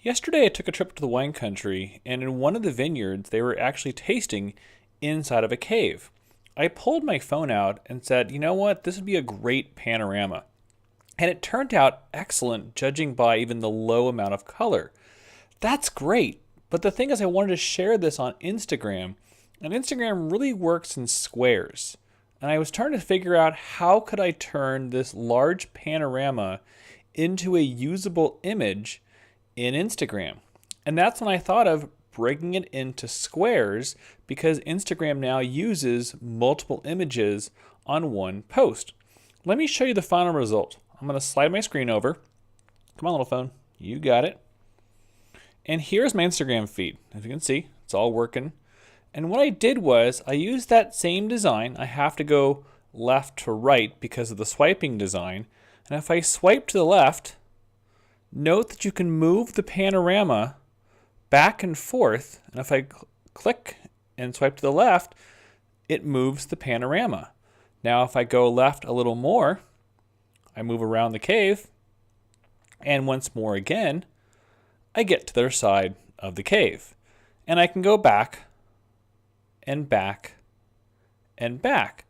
Yesterday I took a trip to the wine country, and in one of the vineyards they were actually tasting inside of a cave. I pulled my phone out and said, you know what, this would be a great panorama. And it turned out excellent, judging by even the low amount of color. That's great, but the thing is I wanted to share this on Instagram, and Instagram really works in squares. And I was trying to figure out how could I turn this large panorama into a usable image in Instagram. And that's when I thought of breaking it into squares, because Instagram now uses multiple images on one post. Let me show you the final result. I'm going to slide my screen over. Come on, little phone. You got it. And here's my Instagram feed. As you can see, it's all working. And what I did was I used that same design. I have to go left to right because of the swiping design. And if I swipe to the left, note that you can move the panorama back and forth, and if I click and swipe to the left, it moves the panorama. Now if I go left a little more, I move around the cave, and once more again, I get to the other side of the cave. And I can go back and back and back.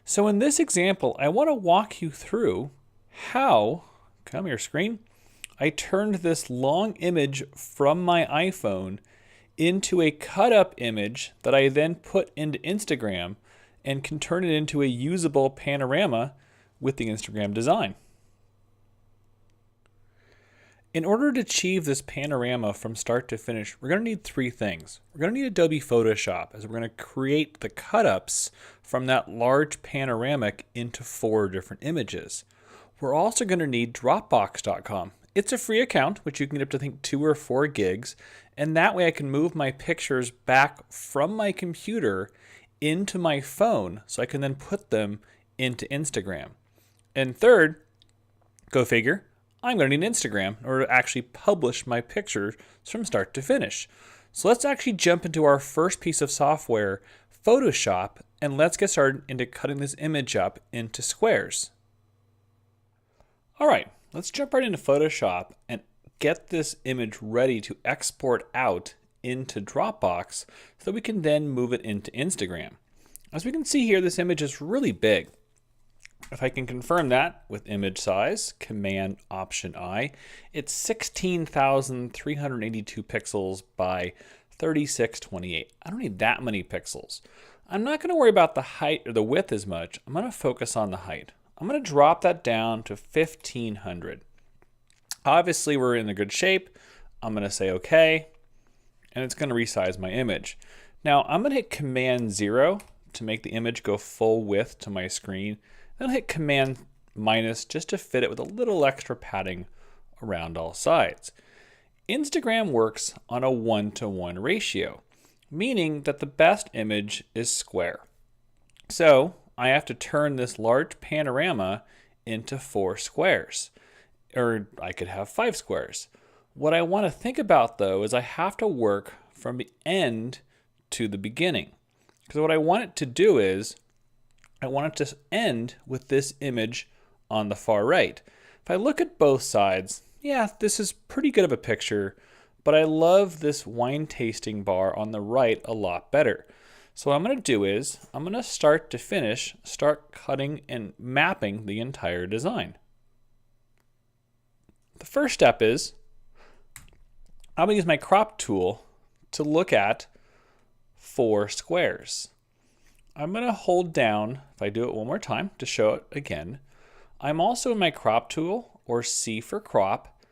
So in this example, I want to walk you through how, come here screen, I turned this long image from my iPhone into a cut up image that I then put into Instagram and can turn it into a usable panorama with the Instagram design. In order to achieve this panorama from start to finish, we're going to need three things. We're going to need Adobe Photoshop, as we're going to create the cut-ups from that large panoramic into 4 different images. We're also going to need Dropbox.com. It's a free account, which you can get up to, I think, 2 or 4 gigs, and that way I can move my pictures back from my computer into my phone, so I can then put them into Instagram. And third, go figure, I'm going to need Instagram in order to actually publish my pictures from start to finish. So let's actually jump into our first piece of software, Photoshop, and let's get started into cutting this image up into squares. All right. Let's jump right into Photoshop and get this image ready to export out into Dropbox so that we can then move it into Instagram. As we can see here, this image is really big. If I can confirm that with image size, Command Option I, it's 16,382 pixels by 3628. I don't need that many pixels. I'm not going to worry about the height or the width as much. I'm going to focus on the height. I'm going to drop that down to 1500. Obviously, we're in a good shape. I'm going to say OK, and it's going to resize my image. Now, I'm going to hit Command 0 to make the image go full width to my screen. Then I'll hit Command minus just to fit it with a little extra padding around all sides. Instagram works on a 1-to-1 ratio, meaning that the best image is square. So I have to turn this large panorama into 4 squares, or I could have 5 squares. What I want to think about though is I have to work from the end to the beginning, because what I want it to do is I want it to end with this image on the far right. If I look at both sides, yeah, this is pretty good of a picture, but I love this wine tasting bar on the right a lot better. So what I'm going to do is I'm going to start to finish, start cutting and mapping the entire design. The first step is I'm going to use my crop tool to look at 4 squares. I'm going to hold down, if I do it one more time to show it again. I'm also in my crop tool, or C for crop.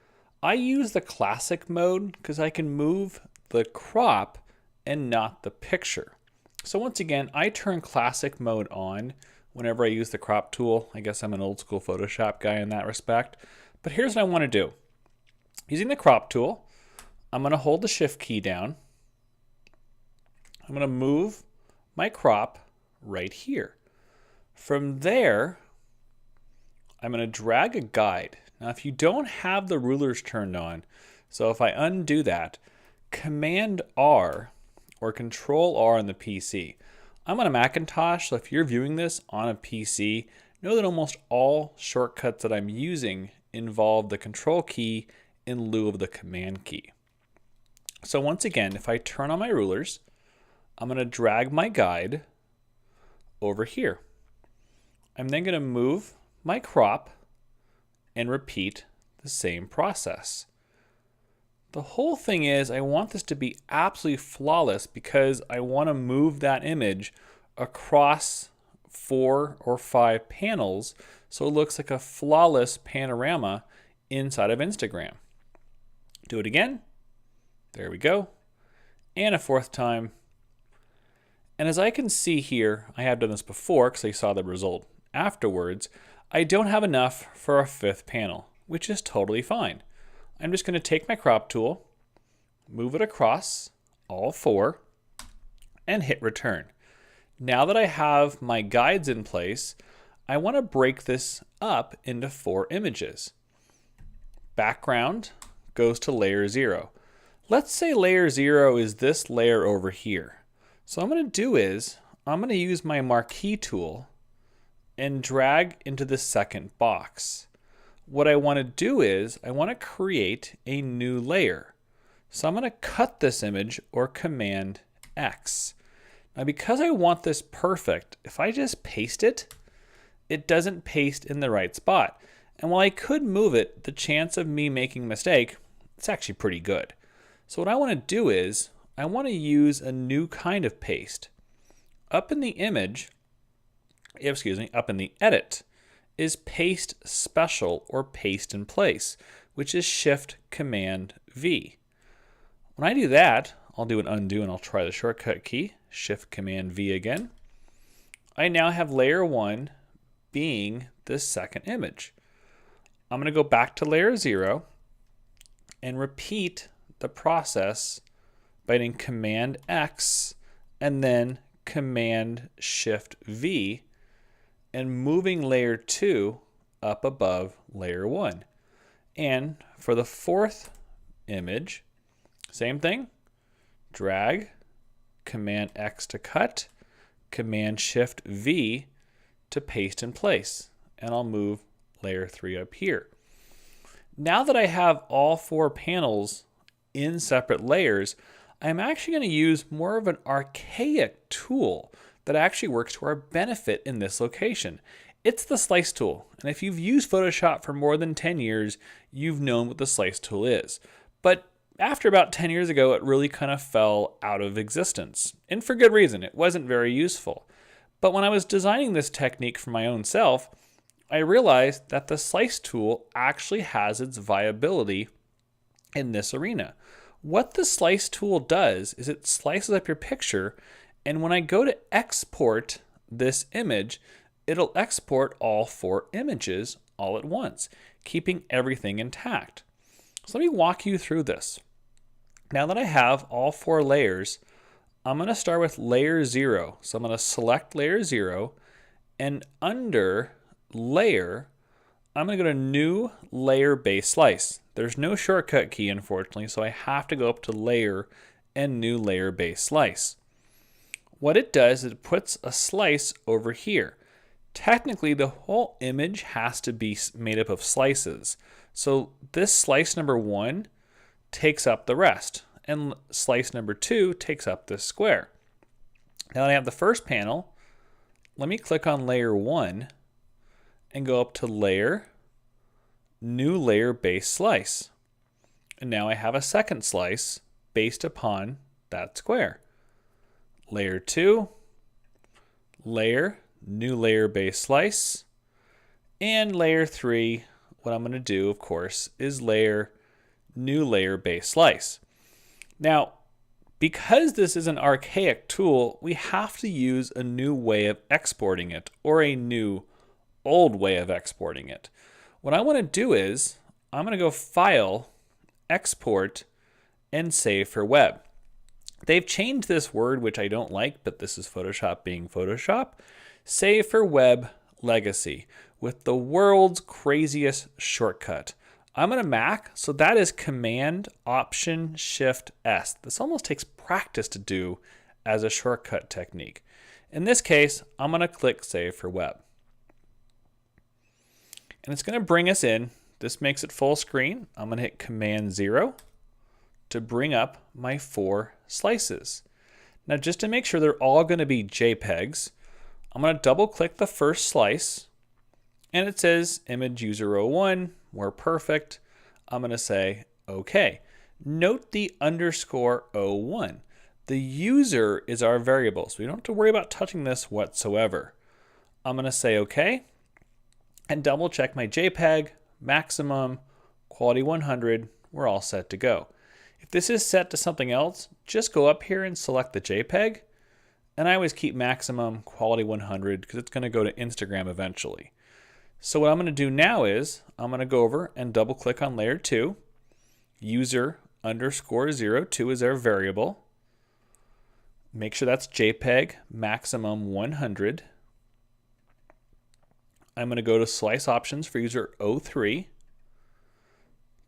I use the classic mode because I can move the crop and not the picture. So once again, I turn classic mode on whenever I use the crop tool. I guess I'm an old school Photoshop guy in that respect. But here's what I want to do. Using the crop tool, I'm going to hold the shift key down. I'm going to move my crop right here. From there, I'm going to drag a guide. Now if you don't have the rulers turned on, so if I undo that, Command R or Control R on the PC. I'm on a Macintosh, so if you're viewing this on a PC, know that almost all shortcuts that I'm using involve the Control key in lieu of the Command key. So once again, if I turn on my rulers, I'm going to drag my guide over here. I'm then going to move my crop and repeat the same process. The whole thing is I want this to be absolutely flawless because I want to move that image across 4 or 5 panels so it looks like a flawless panorama inside of Instagram. Do it again. There we go. And a 4th time. And as I can see here, I have done this before because I saw the result afterwards. I don't have enough for a 5th panel, which is totally fine. I'm just going to take my crop tool, move it across all 4, and hit return. Now that I have my guides in place, I want to break this up into 4 images. Background goes to layer 0. Let's say layer 0 is this layer over here. So what I'm going to do is I'm going to use my marquee tool and drag into the second box. What I want to do is I want to create a new layer. So I'm going to cut this image or Command X. Now because I want this perfect, if I just paste it, it doesn't paste in the right spot. And while I could move it, the chance of me making a mistake, it's actually pretty good. So what I want to do is I want to use a new kind of paste. Up in the image, up in the edit, is paste special or paste in place, which is Shift Command V. When I do that, I'll do an undo and I'll try the shortcut key, Shift Command V again. I now have layer 1 being this second image. I'm going to go back to layer 0 and repeat the process by hitting Command X and then Command Shift V and moving layer 2 up above layer 1. And for the 4th image, same thing, drag, Command X to cut, Command Shift V to paste in place. And I'll move layer 3 up here. Now that I have all 4 panels in separate layers, I'm actually going to use more of an archaic tool that actually works to our benefit in this location. It's the slice tool. And if you've used Photoshop for more than 10 years, you've known what the slice tool is. But after about 10 years ago, it really kind of fell out of existence. And for good reason, it wasn't very useful. But when I was designing this technique for my own self, I realized that the slice tool actually has its viability in this arena. What the slice tool does is it slices up your picture, and when I go to export this image, it'll export all 4 images all at once, keeping everything intact. So let me walk you through this. Now that I have all 4 layers, I'm going to start with layer 0. So I'm going to select layer 0, and under layer, I'm going to go to new layer base slice. There's no shortcut key, unfortunately, so I have to go up to layer and new layer base slice. What it does is it puts a slice over here. Technically, the whole image has to be made up of slices. So this slice number 1 takes up the rest, and slice number 2 takes up this square. Now that I have the first panel, let me click on layer 1 and go up to layer, new layer base slice. And now I have a second slice based upon that square. Layer 2, layer, new layer base slice, and layer 3, what I'm going to do, of course, is layer, new layer base slice. Now, because this is an archaic tool, we have to use a new way of exporting it, or a new old way of exporting it. What I want to do is, I'm going to go File, Export, and Save for Web. They've changed this word, which I don't like, but this is Photoshop being Photoshop. Save for Web Legacy with the world's craziest shortcut. I'm on a Mac, so that is Command Option Shift S. This almost takes practice to do as a shortcut technique. In this case, I'm going to click Save for Web. And it's going to bring us in. This makes it full screen. I'm going to hit Command 0 to bring up my 4 slices. Now just to make sure they're all going to be JPEGs, I'm going to double click the first slice and it says image user 01, we're perfect. I'm going to say OK. Note the underscore 01. The user is our variable, so we don't have to worry about touching this whatsoever. I'm going to say OK and double check my JPEG, maximum, quality 100, we're all set to go. If this is set to something else, just go up here and select the JPEG. And I always keep maximum quality 100 because it's going to go to Instagram eventually. So what I'm going to do now is I'm going to go over and double click on layer 2. User underscore 02 is our variable. Make sure that's JPEG maximum 100. I'm going to go to slice options for user 03.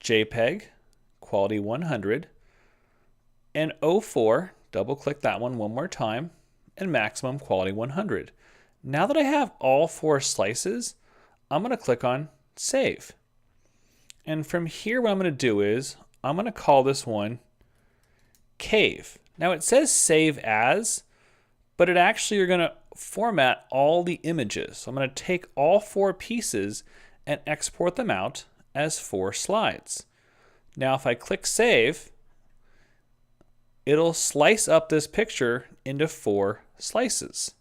JPEG quality 100. And 04, double click that one more time, and maximum quality 100. Now that I have all 4 slices, I'm going to click on Save. And from here, what I'm going to do is I'm going to call this one Cave. Now it says Save As, but it actually you're going to format all the images. So I'm going to take all 4 pieces and export them out as 4 slides. Now if I click Save, it'll slice up this picture into 4 slices.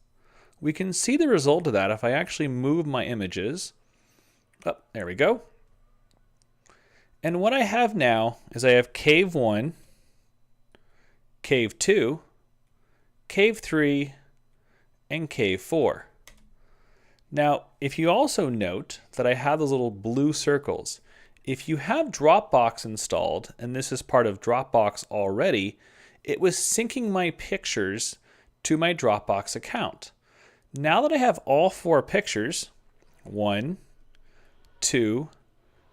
We can see the result of that if I actually move my images. Oh, there we go. And what I have now is I have Cave 1, Cave 2, Cave 3, and Cave 4. Now, if you also note that I have those little blue circles, if you have Dropbox installed, and this is part of Dropbox already, it was syncing my pictures to my Dropbox account. Now that I have all 4 pictures, 1, 2,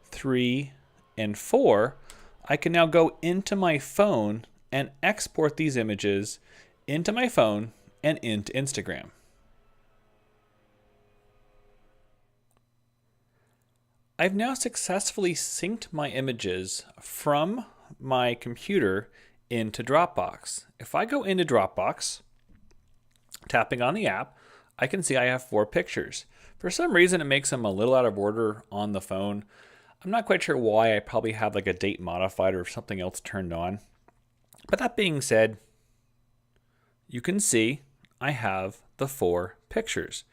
3, and 4, I can now go into my phone and export these images into my phone and into Instagram. I've now successfully synced my images from my computer into Dropbox. If I go into Dropbox, tapping on the app, I can see I have 4 pictures. For some reason, it makes them a little out of order on the phone. I'm not quite sure why. I probably have like a date modified or something else turned on. But that being said, you can see I have the 4 pictures.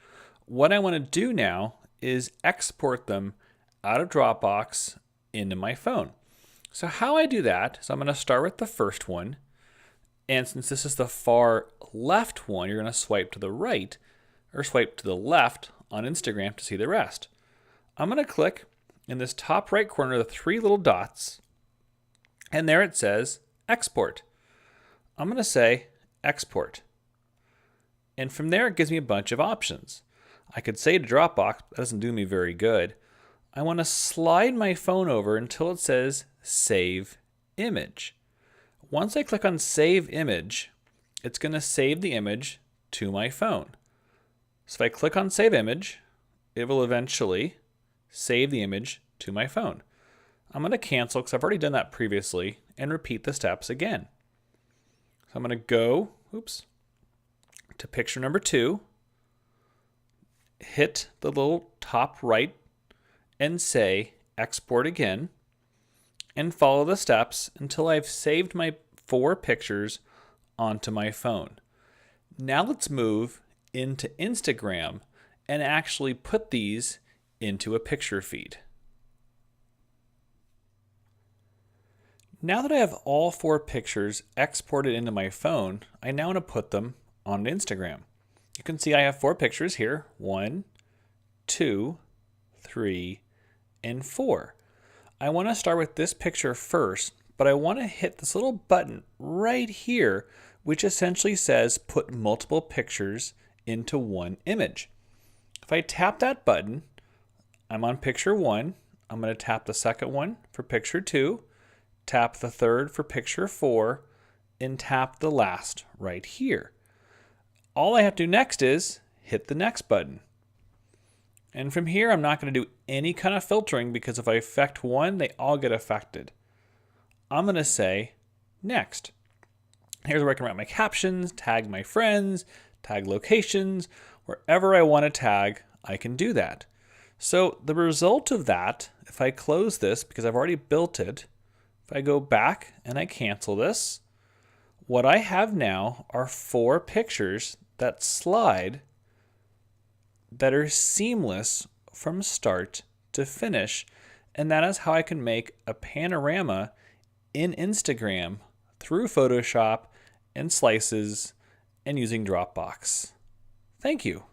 What I want to do now is export them out of Dropbox into my phone. So how I do that, so I'm going to start with the first one. And since this is the far left one, you're going to swipe to the right or swipe to the left on Instagram to see the rest. I'm going to click in this top right corner, the 3 little dots, and there it says export. I'm going to say export. And from there, it gives me a bunch of options. I could say to Dropbox, that doesn't do me very good. I want to slide my phone over until it says save image. Once I click on save image, it's going to save the image to my phone. So if I click on save image, it will eventually save the image to my phone. I'm going to cancel because I've already done that previously and repeat the steps again. So I'm going to go, to picture number 2, hit the little top right and say export again, and follow the steps until I've saved my 4 pictures onto my phone. Now let's move into Instagram and actually put these into a picture feed. Now that I have all 4 pictures exported into my phone, I now want to put them on Instagram. You can see I have 4 pictures here, 1, 2, 3, and 4. I want to start with this picture first, but I want to hit this little button right here, which essentially says put multiple pictures into one image. If I tap that button, I'm on picture 1. I'm going to tap the second one for picture 2, tap the third for picture 4, and tap the last right here. All I have to do next is hit the next button. And from here, I'm not going to do any kind of filtering because if I affect one, they all get affected. I'm going to say next. Here's where I can write my captions, tag my friends, tag locations. Wherever I want to tag, I can do that. So the result of that, if I close this because I've already built it, if I go back and I cancel this, what I have now are 4 pictures that slide that are seamless from start to finish. And that is how I can make a panorama in Instagram through Photoshop and slices and using Dropbox. Thank you.